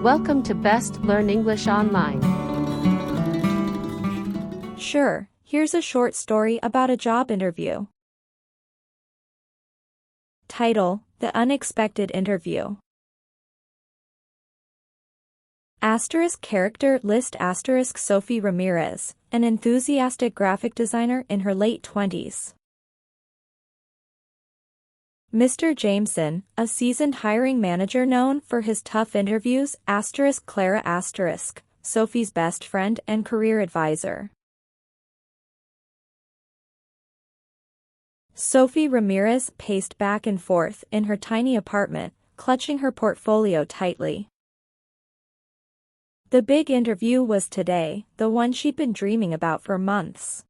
Welcome to Best Learn English Online. Sure, here's a short story about a job interview. Title: The Unexpected Interview. Character list Sophie Ramirez, an enthusiastic graphic designer in her late 20s. Mr. Jameson, a seasoned hiring manager known for his tough interviews. Clara Sophie's best friend and career advisor. Sophie Ramirez paced back and forth in her tiny apartment, clutching her portfolio tightly. The big interview was today, the one she'd been dreaming about for months.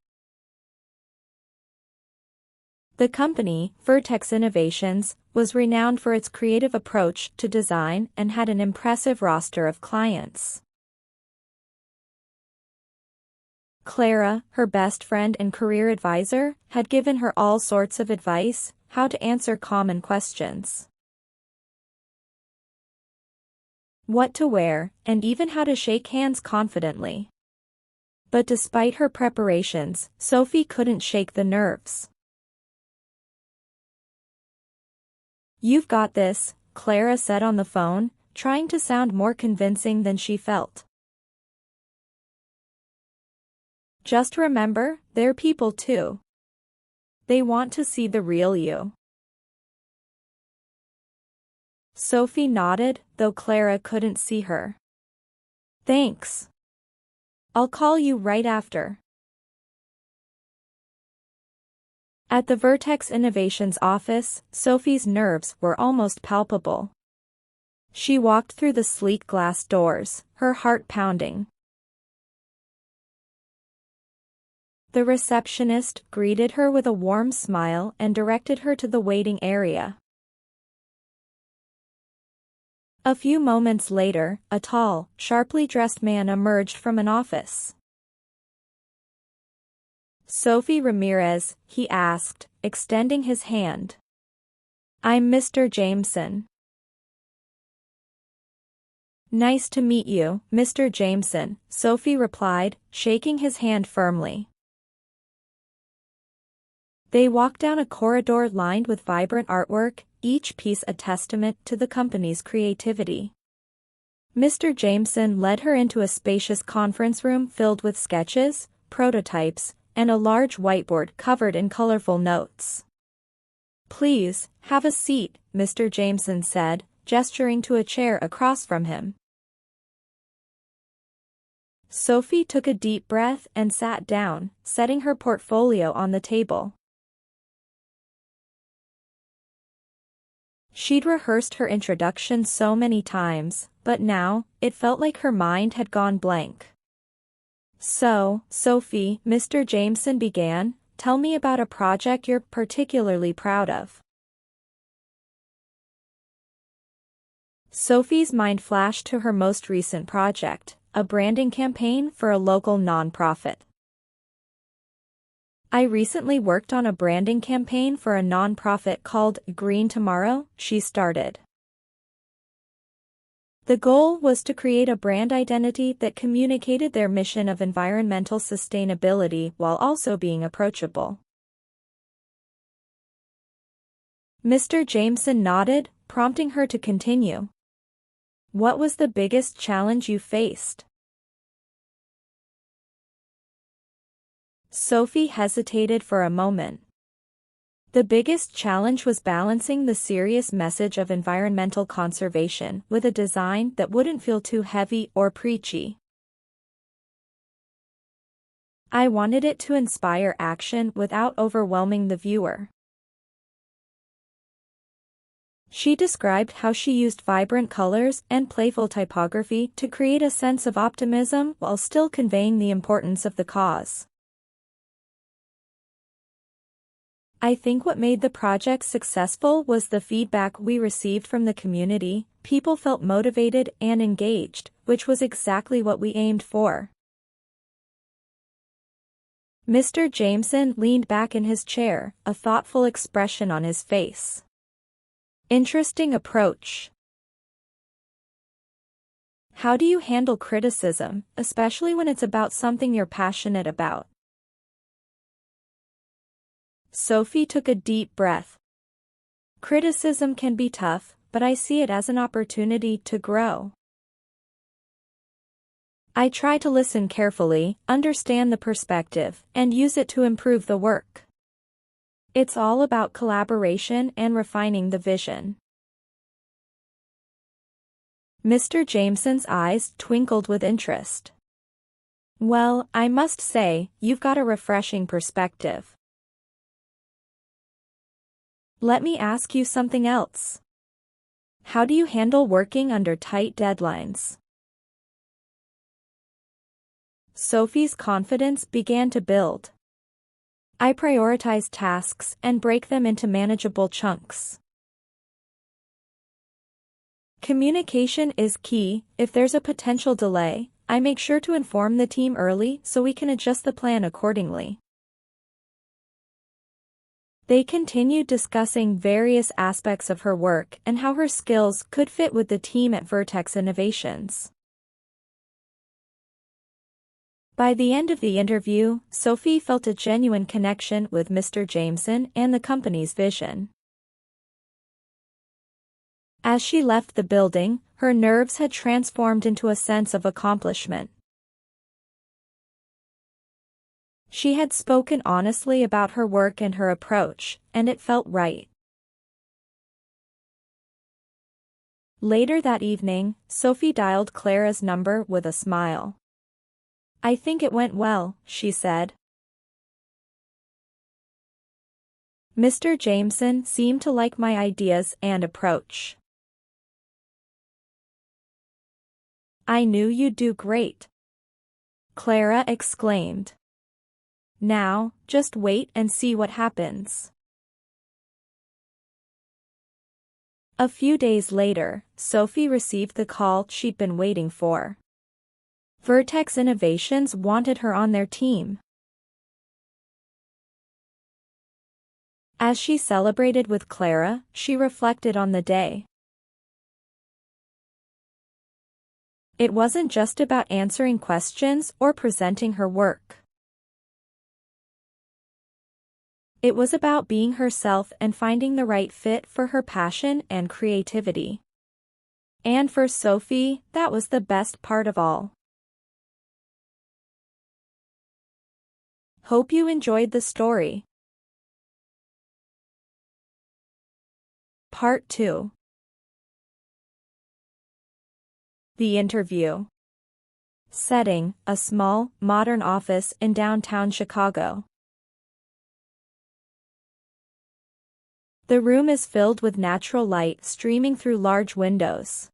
The company, Vertex Innovations, was renowned for its creative approach to design and had an impressive roster of clients. Clara, her best friend and career advisor, had given her all sorts of advice, how to answer common questions, what to wear, and even how to shake hands confidently. But despite her preparations, Sophie couldn't shake the nerves. "You've got this," Clara said on the phone, trying to sound more convincing than she felt. "Just remember, they're people too. They want to see the real you." Sophie nodded, though Clara couldn't see her. "Thanks. I'll call you right after." At the Vertex Innovations office, Sophie's nerves were almost palpable. She walked through the sleek glass doors, her heart pounding. The receptionist greeted her with a warm smile and directed her to the waiting area. A few moments later, a tall, sharply dressed man emerged from an office. "Sophie Ramirez," he asked, extending his hand. "I'm Mr. Jameson." "Nice to meet you, Mr. Jameson," Sophie replied, shaking his hand firmly. They walked down a corridor lined with vibrant artwork, each piece a testament to the company's creativity. Mr. Jameson led her into a spacious conference room filled with sketches, prototypes, and a large whiteboard covered in colorful notes. "Please, have a seat," Mr. Jameson said, gesturing to a chair across from him. Sophie took a deep breath and sat down, setting her portfolio on the table. She'd rehearsed her introduction so many times, but now, it felt like her mind had gone blank. "So, Sophie," Mr. Jameson began, "tell me about a project you're particularly proud of." Sophie's mind flashed to her most recent project, a branding campaign for a local nonprofit. "I recently worked on a branding campaign for a nonprofit called Green Tomorrow," she started. "The goal was to create a brand identity that communicated their mission of environmental sustainability while also being approachable." Mr. Jameson nodded, prompting her to continue. "What was the biggest challenge you faced?" Sophie hesitated for a moment. The biggest challenge was balancing the serious message of environmental conservation with a design that wouldn't feel too heavy or preachy. "I wanted it to inspire action without overwhelming the viewer." She described how she used vibrant colors and playful typography to create a sense of optimism while still conveying the importance of the cause. "I think what made the project successful was the feedback we received from the community. People felt motivated and engaged, which was exactly what we aimed for." Mr. Jameson leaned back in his chair, a thoughtful expression on his face. "Interesting approach." How do you handle criticism, especially when it's about something you're passionate about? Sophie took a deep breath. Criticism can be tough, but I see it as an opportunity to grow. I try to listen carefully, understand the perspective, and use it to improve the work. It's all about collaboration and refining the vision. Mr. Jameson's eyes twinkled with interest. Well, I must say, you've got a refreshing perspective. Let me ask you something else. How do you handle working under tight deadlines? Sophie's confidence began to build. I prioritize tasks and break them into manageable chunks. Communication is key. If there's a potential delay, I make sure to inform the team early so we can adjust the plan accordingly. They continued discussing various aspects of her work and how her skills could fit with the team at Vertex Innovations. By the end of the interview, Sophie felt a genuine connection with Mr. Jameson and the company's vision. As she left the building, her nerves had transformed into a sense of accomplishment. She had spoken honestly about her work and her approach, and it felt right. Later that evening, Sophie dialed Clara's number with a smile. I think it went well, she said. Mr. Jameson seemed to like my ideas and approach. I knew you'd do great, Clara exclaimed. Now, just wait and see what happens. A few days later, Sophie received the call she'd been waiting for. Vertex Innovations wanted her on their team. As she celebrated with Clara, she reflected on the day. It wasn't just about answering questions or presenting her work. It was about being herself and finding the right fit for her passion and creativity. And for Sophie, that was the best part of all. Hope you enjoyed the story. Part 2. The interview. Setting: a small, modern office in downtown Chicago. The room is filled with natural light streaming through large windows.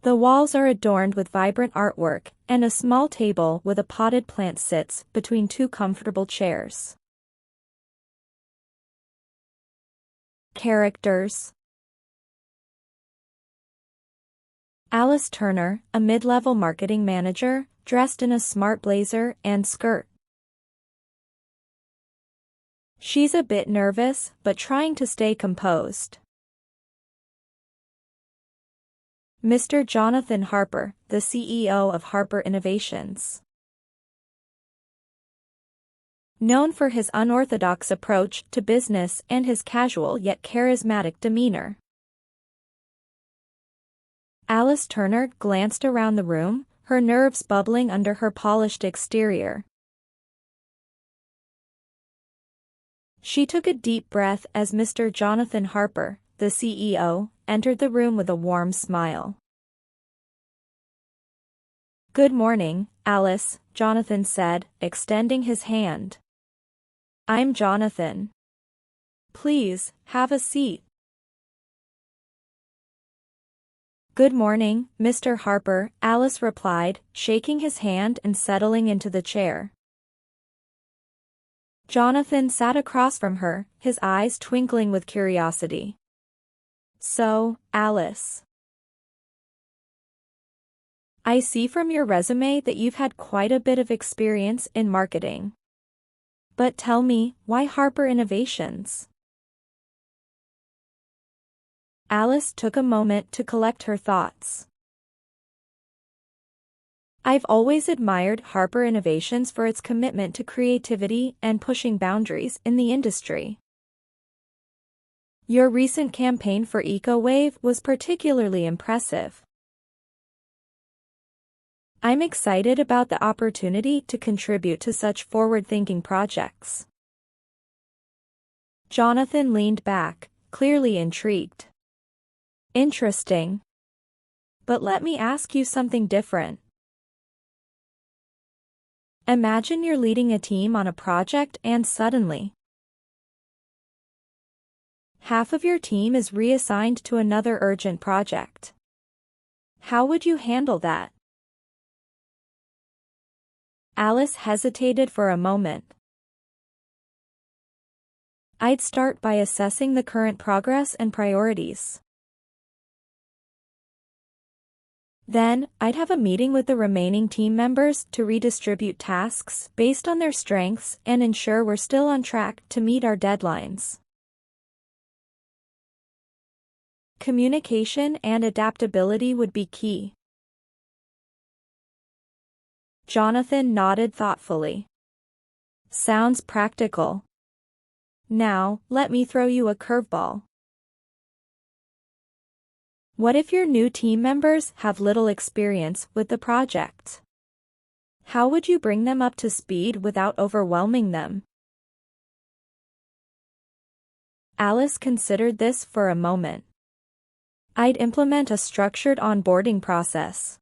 The walls are adorned with vibrant artwork, and a small table with a potted plant sits between two comfortable chairs. Characters. Alice Turner, a mid-level marketing manager, dressed in a smart blazer and skirt. She's a bit nervous, but trying to stay composed. Mr. Jonathan Harper, the CEO of Harper Innovations. Known for his unorthodox approach to business and his casual yet charismatic demeanor. Alice Turner glanced around the room, her nerves bubbling under her polished exterior. She took a deep breath as Mr. Jonathan Harper, the CEO, entered the room with a warm smile. Good morning, Alice, Jonathan said, extending his hand. I'm Jonathan. Please, have a seat. Good morning, Mr. Harper, Alice replied, shaking his hand and settling into the chair. Jonathan sat across from her, his eyes twinkling with curiosity. So, Alice, I see from your resume that you've had quite a bit of experience in marketing. But tell me, why Harper Innovations? Alice took a moment to collect her thoughts. I've always admired Harper Innovations for its commitment to creativity and pushing boundaries in the industry. Your recent campaign for EcoWave was particularly impressive. I'm excited about the opportunity to contribute to such forward-thinking projects. Jonathan leaned back, clearly intrigued. Interesting. But let me ask you something different. Imagine you're leading a team on a project and suddenly, half of your team is reassigned to another urgent project. How would you handle that? Alice hesitated for a moment. I'd start by assessing the current progress and priorities. Then, I'd have a meeting with the remaining team members to redistribute tasks based on their strengths and ensure we're still on track to meet our deadlines. Communication and adaptability would be key. Jonathan nodded thoughtfully. Sounds practical. Now, let me throw you a curveball. What if your new team members have little experience with the project? How would you bring them up to speed without overwhelming them? Alice considered this for a moment. I'd implement a structured onboarding process,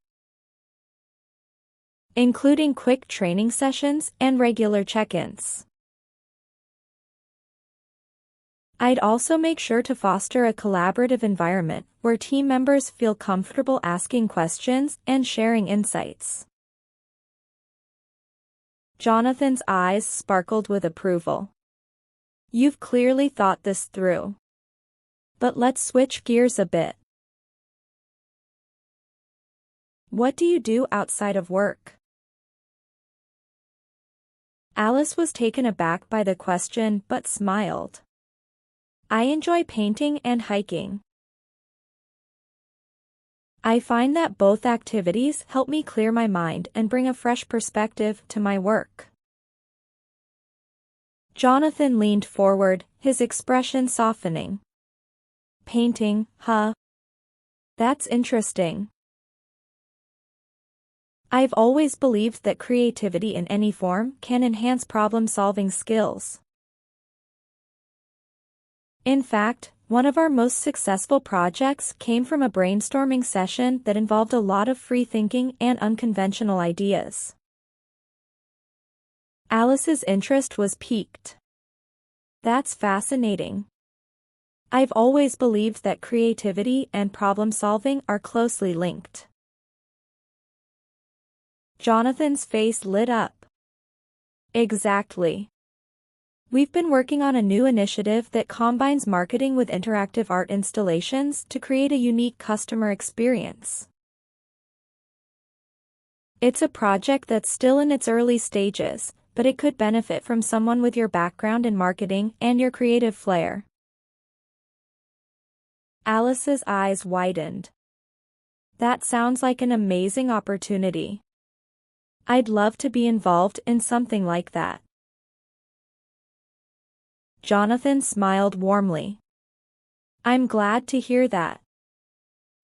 including quick training sessions and regular check-ins. I'd also make sure to foster a collaborative environment where team members feel comfortable asking questions and sharing insights. Jonathan's eyes sparkled with approval. You've clearly thought this through. But let's switch gears a bit. What do you do outside of work? Alice was taken aback by the question but smiled. I enjoy painting and hiking. I find that both activities help me clear my mind and bring a fresh perspective to my work. Jonathan leaned forward, his expression softening. Painting, huh? That's interesting. I've always believed that creativity in any form can enhance problem-solving skills. In fact, one of our most successful projects came from a brainstorming session that involved a lot of free thinking and unconventional ideas. Alice's interest was piqued. That's fascinating. I've always believed that creativity and problem-solving are closely linked. Jonathan's face lit up. Exactly. We've been working on a new initiative that combines marketing with interactive art installations to create a unique customer experience. It's a project that's still in its early stages, but it could benefit from someone with your background in marketing and your creative flair. Alice's eyes widened. That sounds like an amazing opportunity. I'd love to be involved in something like that. Jonathan smiled warmly. I'm glad to hear that.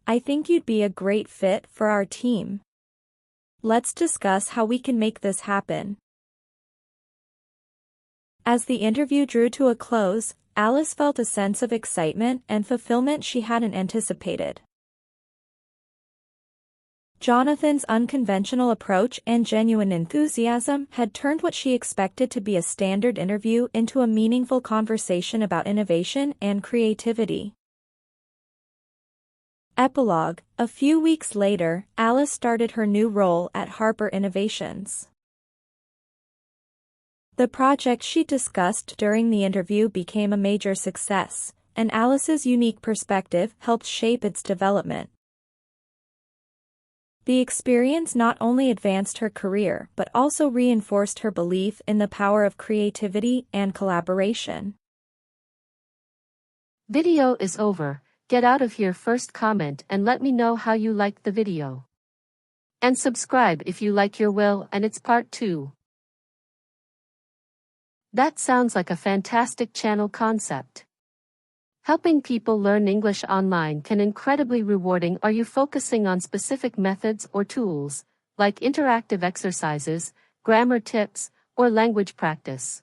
I think you'd be a great fit for our team. Let's discuss how we can make this happen. As the interview drew to a close, Alice felt a sense of excitement and fulfillment she hadn't anticipated. Jonathan's unconventional approach and genuine enthusiasm had turned what she expected to be a standard interview into a meaningful conversation about innovation and creativity. Epilogue: a few weeks later, Alice started her new role at Harper Innovations. The project she discussed during the interview became a major success, and Alice's unique perspective helped shape its development. The experience not only advanced her career but also reinforced her belief in the power of creativity and collaboration. Video is over. Get out of here first, comment and let me know how you liked the video. And subscribe if you like your will and it's part 2. That sounds like a fantastic channel concept. Helping people learn English online can incredibly rewarding. Are you focusing on specific methods or tools, like interactive exercises, grammar tips, or language practice?